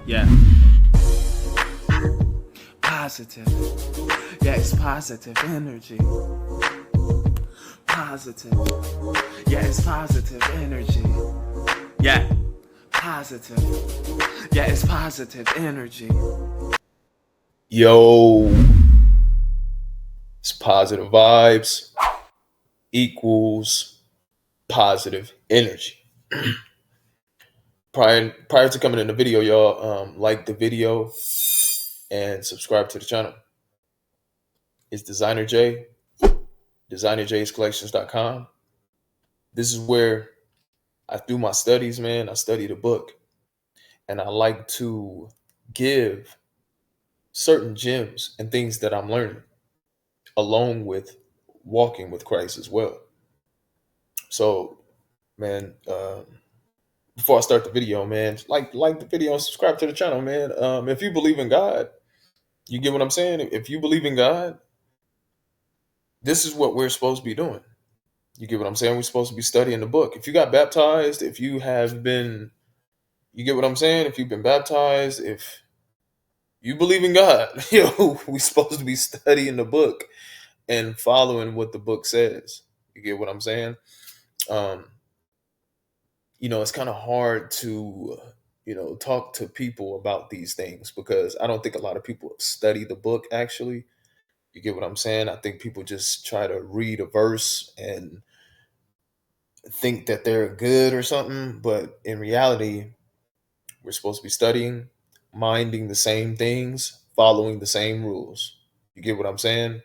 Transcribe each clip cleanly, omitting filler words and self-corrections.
Yeah. Positive. Yeah, it's positive energy. Positive. Yeah, it's positive energy. Yeah. Positive. Yeah, it's positive energy. Yo, it's positive vibes equals positive energy. Prior to coming in the video, y'all like the video and subscribe to the channel. It's Dezignerjay, Dezignerjayscollections.com. This is where I do my studies, man. I study the book, and I like to give certain gems and things that I'm learning along with walking with Christ as well. So, man, before I start the video, man, like the video and subscribe to the channel, man. If you believe in God, you get what I'm saying. If you believe in God, this is what we're supposed to be doing. You get what I'm saying. We're supposed to be studying the book. If you got baptized, if you have been, you get what I'm saying. If you've been baptized, if you believe in God, we're supposed to be studying the book and following what the book says. You get what I'm saying? Um, it's kind of hard to talk to people about these things because I don't think a lot of people study the book actually. You get what I'm saying? I think people just try to read a verse and think that they're good or something, but in reality we're supposed to be studying, minding the same things, following the same rules. You get what I'm saying?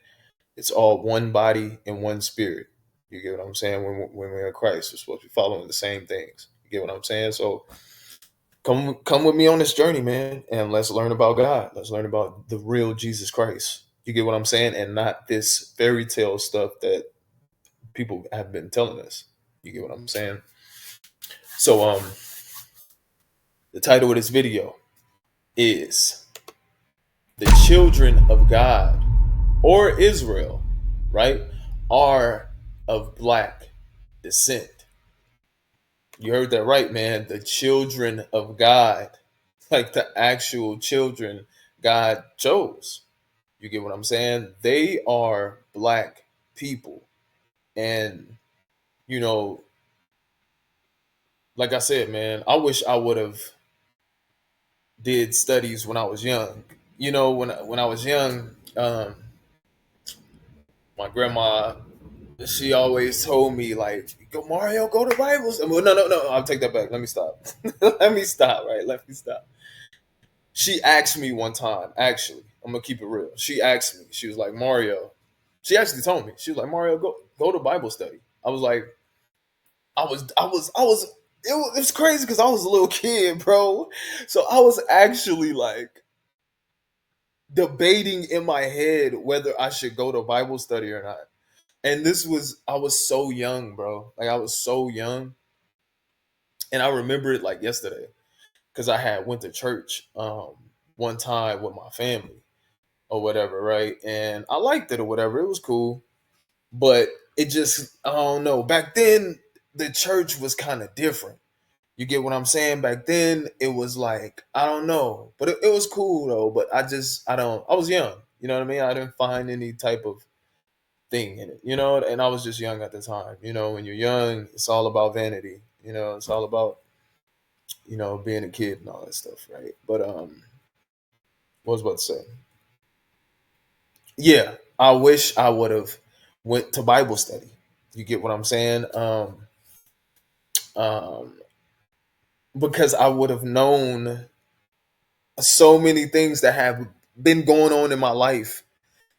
It's all one body and one spirit. You get what I'm saying? When we're in Christ, we're supposed to be following the same things. You get what I'm saying? So come with me on this journey, man, and let's learn about God. Let's learn about the real Jesus Christ. You get what I'm saying? And not this fairy tale stuff that people have been telling us. You get what I'm saying? So the title of this video is The Children of God or Israel, right? Are of black descent. You heard that right, man. The children of God, like the actual children God chose. You get what I'm saying? They are black people. And, you know, like I said, man, I wish I would have did studies when I was young. When I was young, my grandma, she always told me like, "Go Mario, go to Bibles." Well, no, I'll take that back. Let me stop. Let me stop. Right, let me stop. She asked me one time. Actually, I'm gonna keep it real. She asked me. She was like, "Mario." She actually told me. She was like, "Mario, go to Bible study." I was like, I was. It was crazy because I was a little kid, bro. So I was actually like debating in my head whether I should go to Bible study or not. And I was so young, bro. Like I was so young. And I remember it like yesterday because I had went to church one time with my family or whatever, right? And I liked it or whatever. It was cool. But it just, I don't know. Back then, the church was kind of different. You get what I'm saying? Back then, it was like, I don't know. But it was cool though. But I was young. You know what I mean? I didn't find any type of thing in it, and I was just young at the time. When you're young, it's all about vanity, it's all about, being a kid and all that stuff, right? But what was I about to say? Yeah, I wish I would have went to Bible study. You get what I'm saying? Um, because I would have known so many things that have been going on in my life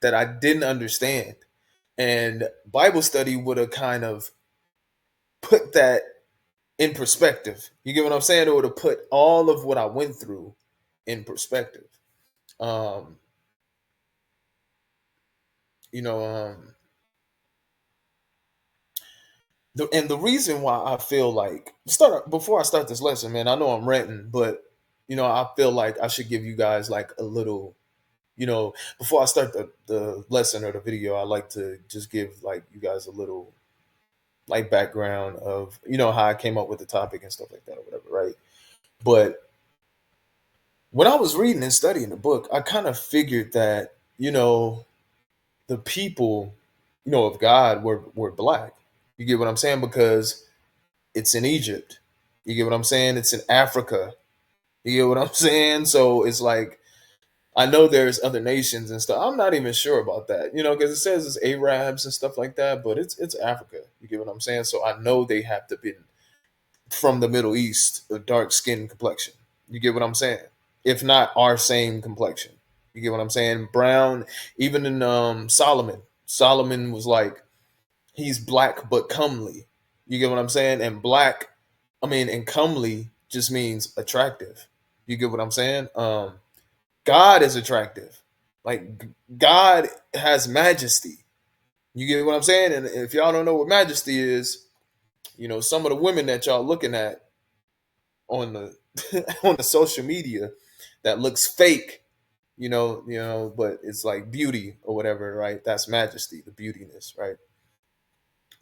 that I didn't understand. And Bible study would have kind of put that in perspective. You get what I'm saying? It would have put all of what I went through in perspective. Um, you know, and the reason why I feel like start before I start this lesson, man. I know I'm ranting, but I feel like I should give you guys like a little, before I start the lesson or the video, I like to just give like you guys a little like background of how I came up with the topic and stuff like that or whatever, right? But when I was reading and studying the book, I kind of figured that, the people, of God were black. You get what I'm saying? Because it's in Egypt. You get what I'm saying? It's in Africa. You get what I'm saying? So it's like, I know there's other nations and stuff. I'm not even sure about that, because it says it's Arabs and stuff like that, but it's Africa. You get what I'm saying? So I know they have to be from the Middle East, a dark skin complexion. You get what I'm saying? If not our same complexion. You get what I'm saying? Brown, even in Solomon. Solomon was like, he's black but comely. You get what I'm saying? And black, and comely just means attractive. You get what I'm saying? God is attractive. Like, God has majesty. You get what I'm saying? And if y'all don't know what majesty is, some of the women that y'all looking at on the on the social media that looks fake, but it's like beauty or whatever, right? That's majesty, the beautiness, right?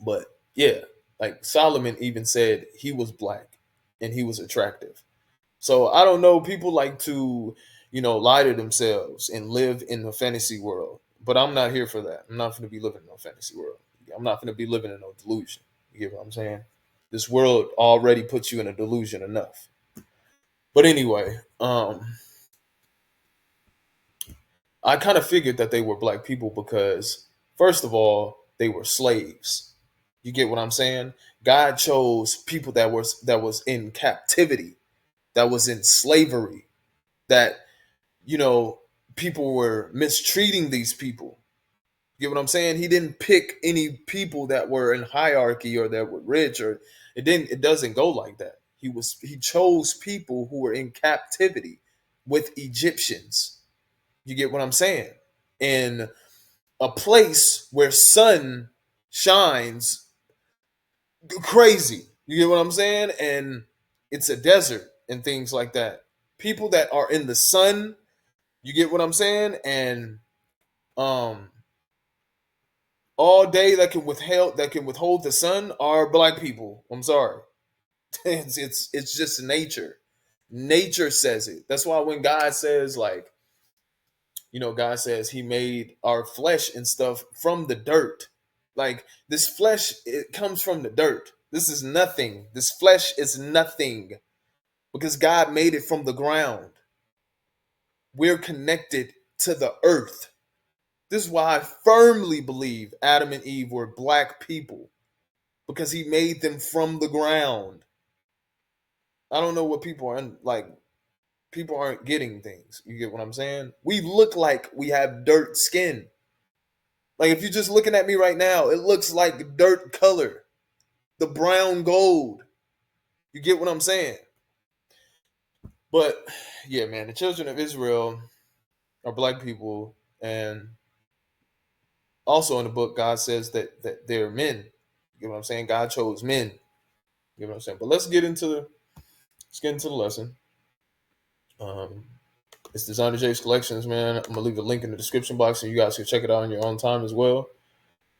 But yeah, like Solomon even said he was black and he was attractive. So I don't know. People like to, lie to themselves and live in the fantasy world. But I'm not here for that. I'm not going to be living in no fantasy world. I'm not going to be living in no delusion. You get what I'm saying? This world already puts you in a delusion enough. But anyway, I kind of figured that they were black people because, first of all, they were slaves. You get what I'm saying? God chose people that was in captivity, that was in slavery, that you know, people were mistreating these people. You get what I'm saying? He didn't pick any people that were in hierarchy or that were rich, or it doesn't go like that. He chose people who were in captivity with Egyptians. You get what I'm saying? In a place where sun shines crazy. You get what I'm saying? And it's a desert and things like that. People that are in the sun, you get what I'm saying? And um all day that can withhold the sun are black people. I'm sorry. It's just nature. Nature says it. That's why when God says, like, God says he made our flesh and stuff from the dirt. Like, this flesh, it comes from the dirt. This is nothing. This flesh is nothing because God made it from the ground. We're connected to the earth. This is why I firmly believe Adam and Eve were black people, because he made them from the ground. I don't know what people are like. People aren't getting things. You get what I'm saying? We look like we have dirt skin. Like, if you're just looking at me right now, it looks like dirt color, the brown gold. You get what I'm saying? But yeah, man, the children of Israel are black people, and also in the book, God says that they're men. You get what I'm saying? God chose men. You know what I'm saying? But let's get into the lesson. Um, it's Dezignerjay's collections, man. I'm gonna leave a link in the description box so you guys can check it out on your own time as well.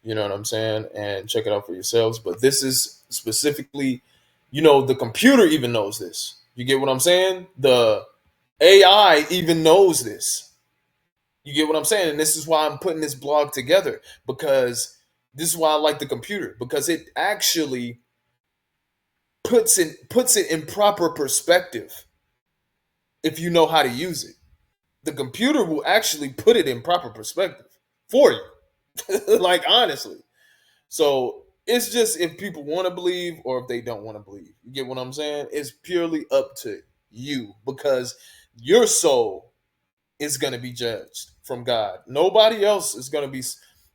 You know what I'm saying? And check it out for yourselves. But this is specifically, the computer even knows this. You get what I'm saying? The AI even knows this. You get what I'm saying? And this is why I'm putting this blog together, because this is why I like the computer, because it actually puts it in proper perspective if you know how to use it. The computer will actually put it in proper perspective for you. Like, honestly. So it's just if people want to believe or if they don't want to believe. You get what I'm saying? It's purely up to you, because your soul is going to be judged from God. Nobody else is going to be.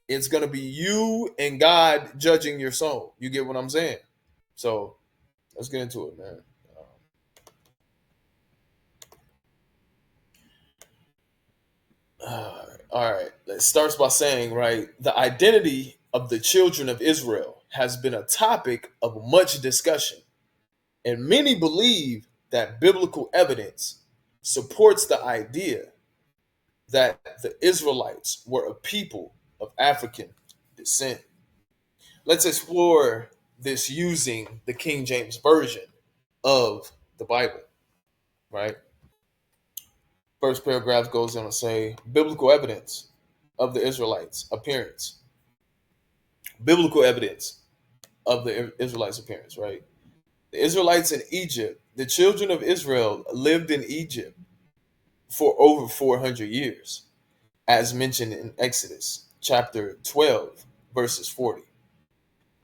It's going to be you and God judging your soul. You get what I'm saying? So let's get into it, man. All right. It starts by saying, right, the identity of the children of Israel has been a topic of much discussion, and many believe that biblical evidence supports the idea that the Israelites were a people of African descent. Let's explore this using the King James Version of the Bible, right? First paragraph goes on to say biblical evidence of the Israelites' appearance. Biblical evidence of the Israelites' appearance, right? The Israelites in Egypt, the children of Israel lived in Egypt for over 400 years, as mentioned in Exodus chapter 12, verses 40,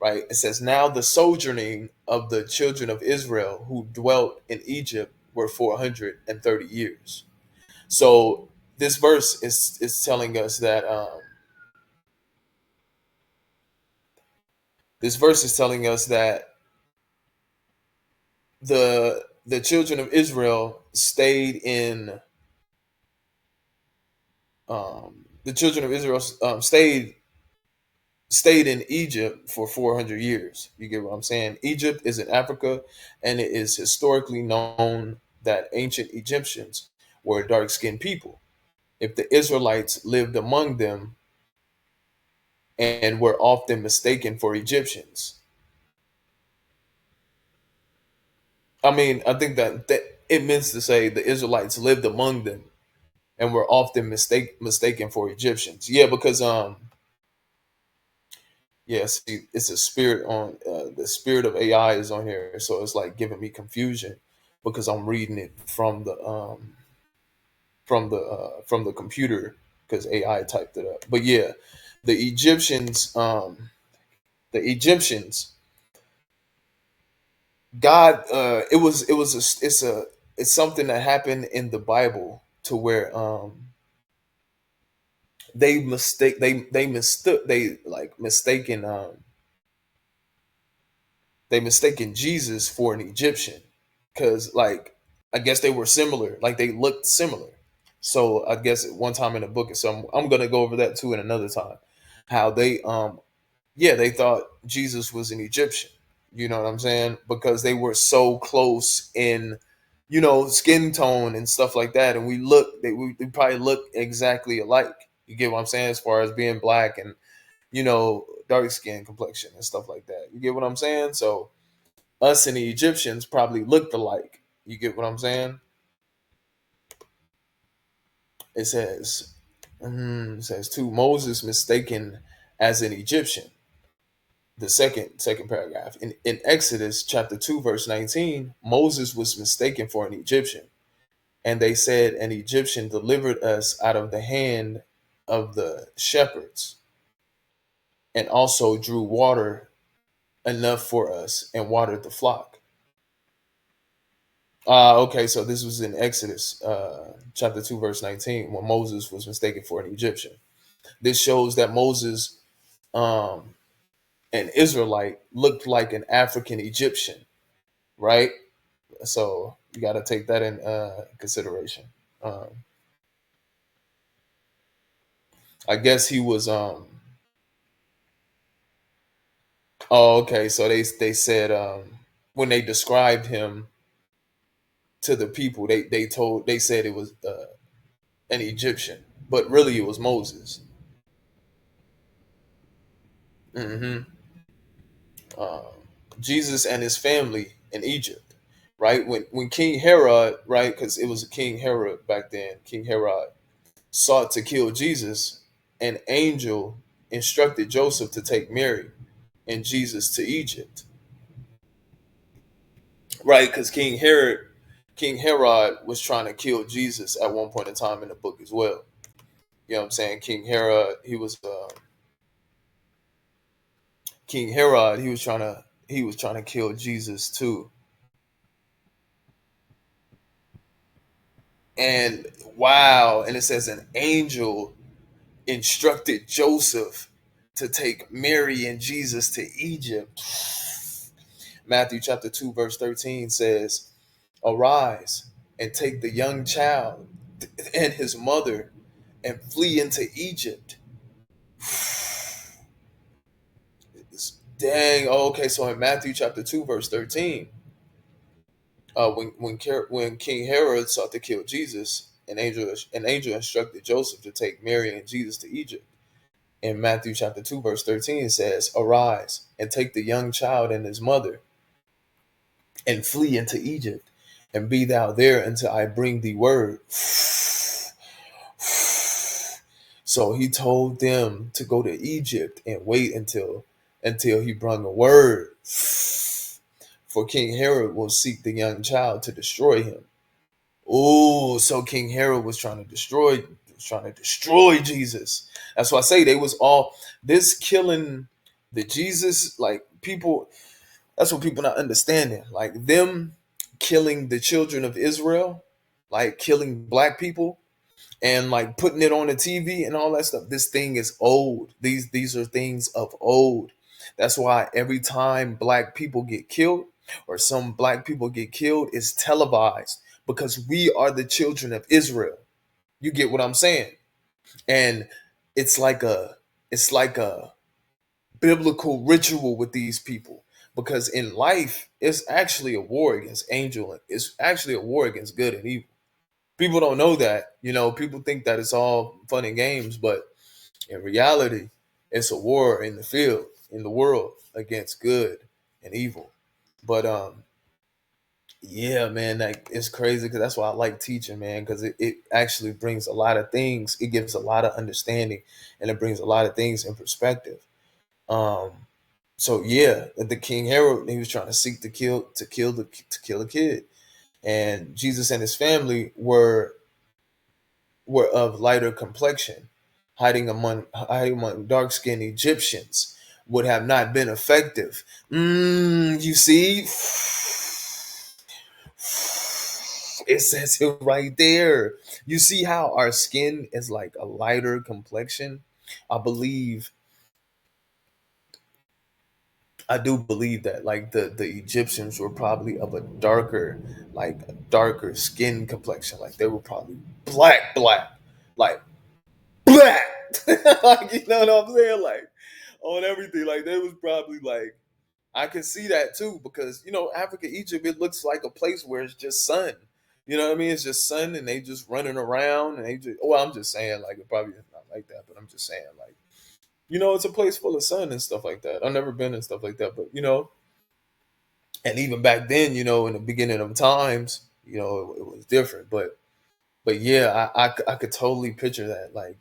right? It says, now the sojourning of the children of Israel who dwelt in Egypt were 430 years. So this verse is telling us that this verse is telling us that the children of Israel stayed in the children of Israel stayed in Egypt for 400 years. You get what I'm saying? Egypt is in Africa, and it is historically known that ancient Egyptians were dark-skinned people. If the Israelites lived among them and were often mistaken for Egyptians. I mean, I think that it means to say the Israelites lived among them and were often mistaken for Egyptians. Yeah, because yeah, see, it's a spirit on the spirit of AI is on here, so it's like giving me confusion because I'm reading it from the computer because AI typed it up. But yeah, the Egyptians, the Egyptians, God, it's something that happened in the Bible to where they mistook they like mistaken they mistaken Jesus for an Egyptian because like I guess they were similar, like they looked similar. So I guess at one time in the book, so I'm gonna go over that too in another time. How they yeah, they thought Jesus was an Egyptian. You know what I'm saying? Because they were so close in, skin tone and stuff like that, and we probably look exactly alike. You get what I'm saying? As far as being black and dark skin complexion and stuff like that. You get what I'm saying? So us and the Egyptians probably looked alike. You get what I'm saying? It says, it says too, Moses mistaken as an Egyptian. The second paragraph in Exodus chapter 2 verse 19, Moses was mistaken for an Egyptian, and they said an Egyptian delivered us out of the hand of the shepherds, and also drew water enough for us and watered the flock. Okay, so this was in Exodus chapter 2 verse 19 when Moses was mistaken for an Egyptian. This shows that Moses, um, an Israelite, looked like an African Egyptian, right? So you got to take that in consideration. Um, I guess he was. Oh, okay. So they said when they described him to the people, they said it was an Egyptian, but really it was Moses. hmm Uh, Jesus and his family in Egypt, right? When King Herod, right? Because it was King Herod back then. King Herod sought to kill Jesus, an angel instructed Joseph to take Mary and Jesus to Egypt, right? Because King Herod was trying to kill Jesus at one point in time in the book as well. You know what I'm saying? King Herod. He was trying to kill Jesus too. And wow, and it says an angel instructed Joseph to take Mary and Jesus to Egypt. Matthew chapter 2, verse 13 says, arise and take the young child and his mother and flee into Egypt. Dang. Oh, okay. So in Matthew chapter 2, verse 13, when King Herod sought to kill Jesus, an angel instructed Joseph to take Mary and Jesus to Egypt. In Matthew chapter 2, verse 13, it says, arise and take the young child and his mother and flee into Egypt, and be thou there until I bring thee word. So he told them to go to Egypt and wait until he brought a word. For King Herod will seek the young child to destroy him. Oh, so King Herod was trying to destroy Jesus. That's why I say they was all this killing the Jesus, like people. That's what people not understanding. Like them killing the children of Israel, like killing black people and like putting it on the TV and all that stuff. This thing is old. These are things of old. That's why every time black people get killed or some black people get killed, it's televised because we are the children of Israel. You get what I'm saying? And it's like a it's like a biblical ritual with these people because in life it's actually a war against angel. It's actually a war against good and evil. People don't know that. People think that it's all fun and games, but in reality, it's a war in the field, in the world against good and evil. But yeah, man, like it's crazy because that's why I like teaching, man, because it actually brings a lot of things. It gives a lot of understanding and it brings a lot of things in perspective. Um, so yeah, the King Herod, he was trying to seek to kill the kid. And Jesus and his family were of lighter complexion, hiding among dark-skinned Egyptians would have not been effective. You see, it says it right there. You see how our skin is like a lighter complexion? I believe, I do believe that like the Egyptians were probably of a darker skin complexion. Like they were probably black, like black. Like, you know what I'm saying? Like on everything. Like they was probably like I can see that too because Africa, Egypt, it looks like a place where it's just sun. You know what I mean? It's just sun and they just running around and they just. Well, I'm just saying like it probably is not like that, but I'm just saying like it's a place full of sun and stuff like that. I've never been and stuff like that, but and even back then, in the beginning of times, it was different. But yeah, I could totally picture that. Like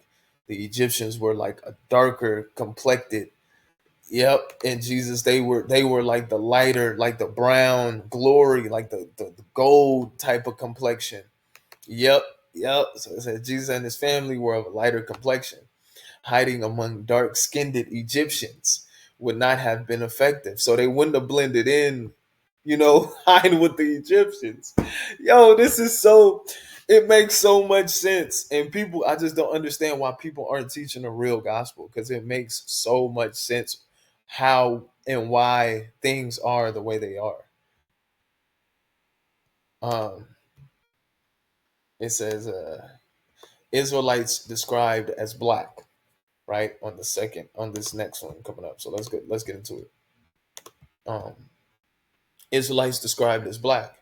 the Egyptians were like a darker complected. Yep, and Jesus, they were like the lighter, like the brown glory, like the gold type of complexion. Yep, yep. So it said Jesus and his family were of a lighter complexion. Hiding among dark-skinned Egyptians would not have been effective. So they wouldn't have blended in, hiding with the Egyptians. Yo, this is so it makes so much sense. And people, I just don't understand why people aren't teaching the real gospel because it makes so much sense how and why things are the way they are. Um, it says Israelites described as black, right? On this next one coming up. So let's get into it. Um, Israelites described as black.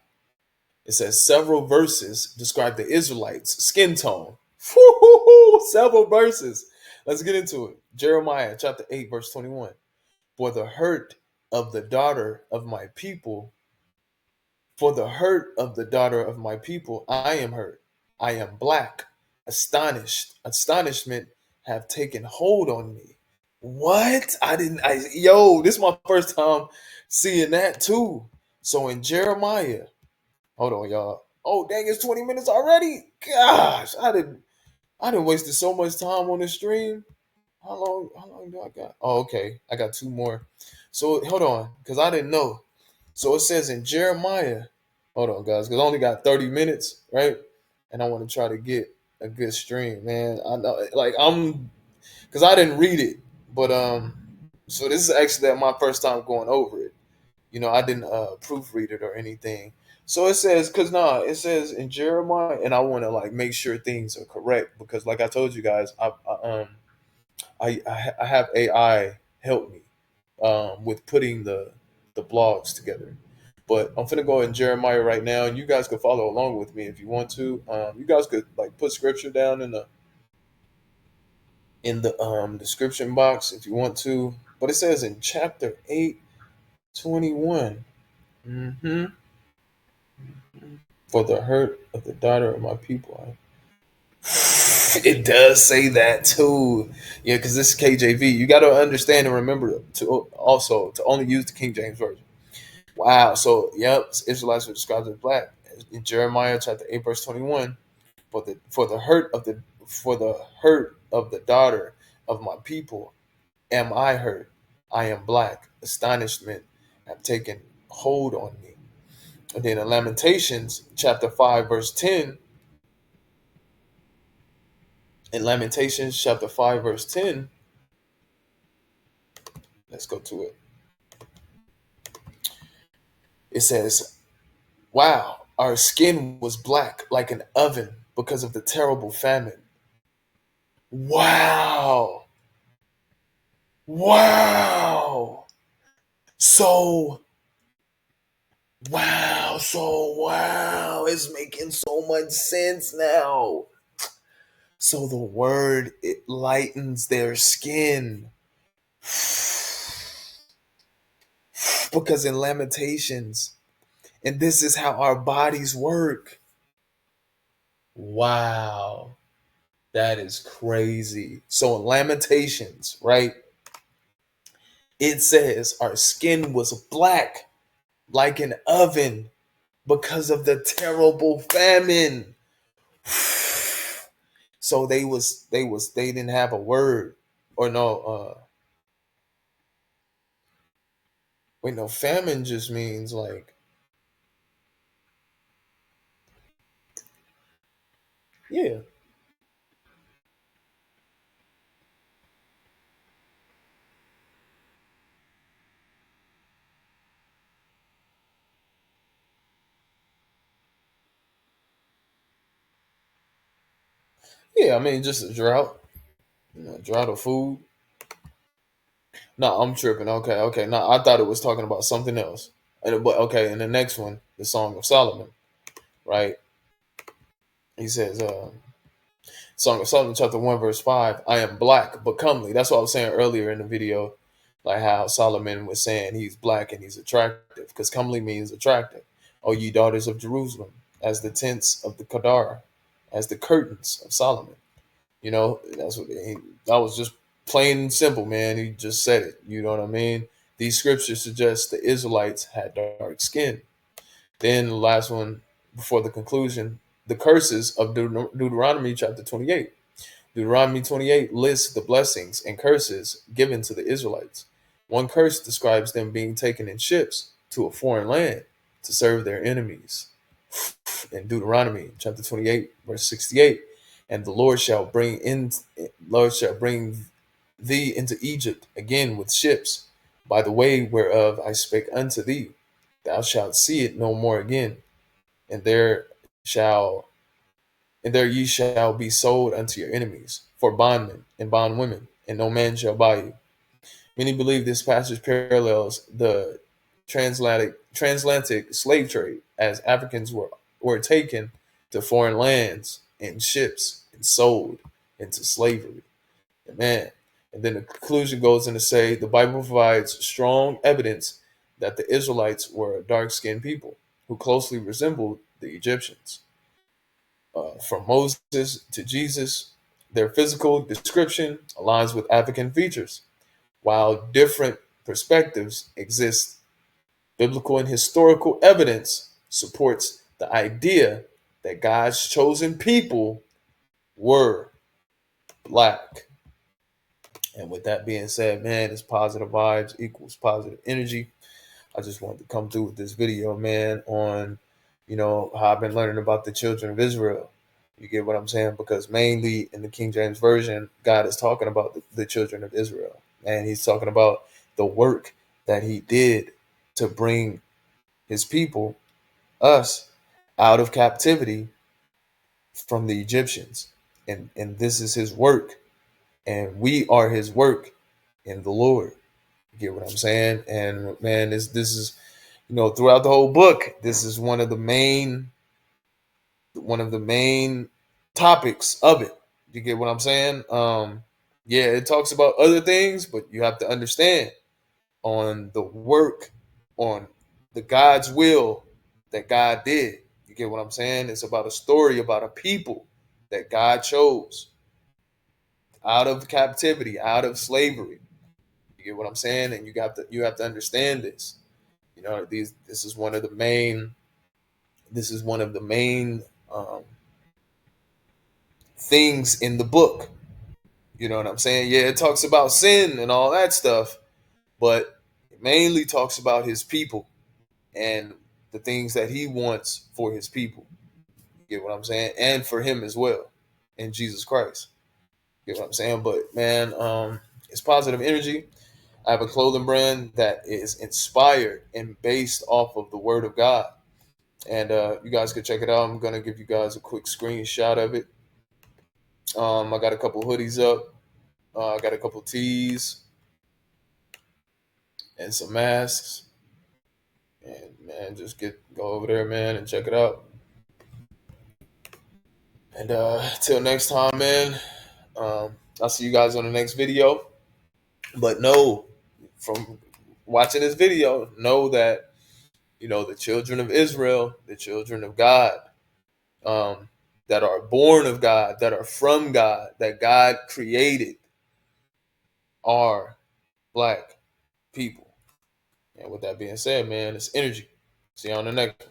It says several verses describe the Israelites' skin tone. Woo-hoo-hoo, several verses. Let's get into it. Jeremiah chapter 8, verse 21. For the hurt of the daughter of my people, for the hurt of the daughter of my people, I am hurt. I am black, astonished. Astonishment have taken hold on me. What? This is my first time seeing that too. So in Jeremiah, hold on, y'all. Oh, dang, it's 20 minutes already. Gosh, I didn't wasted so much time on the stream. How long do I got? Oh, okay. I got two more. So hold on, because I didn't know. So it says in Jeremiah, hold on, guys, because I only got 30 minutes, right? And I want to try to get a good stream, man. I know, like because I didn't read it, but so this is actually my first time going over it. I didn't proofread it or anything. So it says, it says in Jeremiah, and I want to like make sure things are correct because, like I told you guys, I have AI help me with putting the blogs together. But I'm gonna go in Jeremiah right now, and you guys could follow along with me if you want to. You guys could like put scripture down in the description box if you want to. But it says in chapter 8:21. Mm-hmm. For the hurt of the daughter of my people. It does say that too. Yeah, because this is KJV. You got to understand and remember to also to only use the King James version. Wow. So, yep, Israelites were described as black in Jeremiah chapter 8, verse 21. For the hurt of the daughter of my people am I hurt. I am black. Astonishment have taken hold on me. And then in Lamentations chapter 5, verse 10, in Lamentations chapter 5, verse 10, let's go to it. It says, wow, our skin was black like an oven because of the terrible famine. Wow. Wow. So, wow. It's making so much sense now. So the word, it lightens their skin. Because in Lamentations, and this is how our bodies work. Wow. That is crazy. So in Lamentations, right? It says our skin was black like an oven because of the terrible famine. So they didn't have a word or no wait, no, famine just means like, yeah. Yeah, I mean just a drought. Drought of food. No, I'm tripping. Okay, okay. No, I thought it was talking about something else. But okay, in the next one, the Song of Solomon, right? He says, Song of Solomon, chapter 1, verse 5, I am black but comely. That's what I was saying earlier in the video, like how Solomon was saying he's black and he's attractive, because comely means attractive. O ye daughters of Jerusalem, as the tents of the Kedar, as the curtains of Solomon. That's what that was just plain and simple, man. He just said it. You know what I mean? These scriptures suggest the Israelites had dark skin. Then the last one before the conclusion, the curses of Deuteronomy chapter 28. Deuteronomy 28 lists the blessings and curses given to the Israelites. One curse describes them being taken in ships to a foreign land to serve their enemies. In Deuteronomy chapter 28, verse 68, and the Lord shall bring thee into Egypt again with ships, by the way whereof I spake unto thee. Thou shalt see it no more again, and shall there ye shall be sold unto your enemies for bondmen and bondwomen, and no man shall buy you. Many believe this passage parallels the transatlantic slave trade, as Africans were taken to foreign lands in ships and sold into slavery. Amen. And then the conclusion goes in to say the Bible provides strong evidence that the Israelites were a dark skinned people who closely resembled the Egyptians. From Moses to Jesus, their physical description aligns with African features. While different perspectives exist, biblical and historical evidence supports the idea that God's chosen people were black. And with that being said, man, it's positive vibes equals positive energy. I just wanted to come through with this video, man, on, how I've been learning about the children of Israel. You get what I'm saying? Because mainly in the King James Version, God is talking about the children of Israel. And he's talking about the work that he did to bring his people, us, out of captivity from the Egyptians. And this is his work. And we are his work in the Lord. You get what I'm saying? And man, this is, throughout the whole book, this is one of the main topics of it. You get what I'm saying? Yeah, it talks about other things, but you have to understand on the work, on the God's will that God did. You get what I'm saying? It's about a story about a people that God chose. out of captivity, out of slavery. You get what I'm saying? And you have to understand this. You know, this is one of the main um, things in the book. You know what I'm saying? Yeah, it talks about sin and all that stuff, but it mainly talks about his people and the things that he wants for his people. You get what I'm saying? And for him as well, in Jesus Christ. You get what I'm saying? But man, it's positive energy. I have a clothing brand that is inspired and based off of the Word of God. And you guys can check it out. I'm gonna give you guys a quick screenshot of it. I got a couple hoodies up. I got a couple tees and some masks. And man, just go over there, man, and check it out. And till next time, man. I'll see you guys on the next video. But know, from watching this video, know that the children of Israel, the children of God, um, that are born of God, that are from God, that God created, are black people. And with that being said, man, it's energy. See you on the next.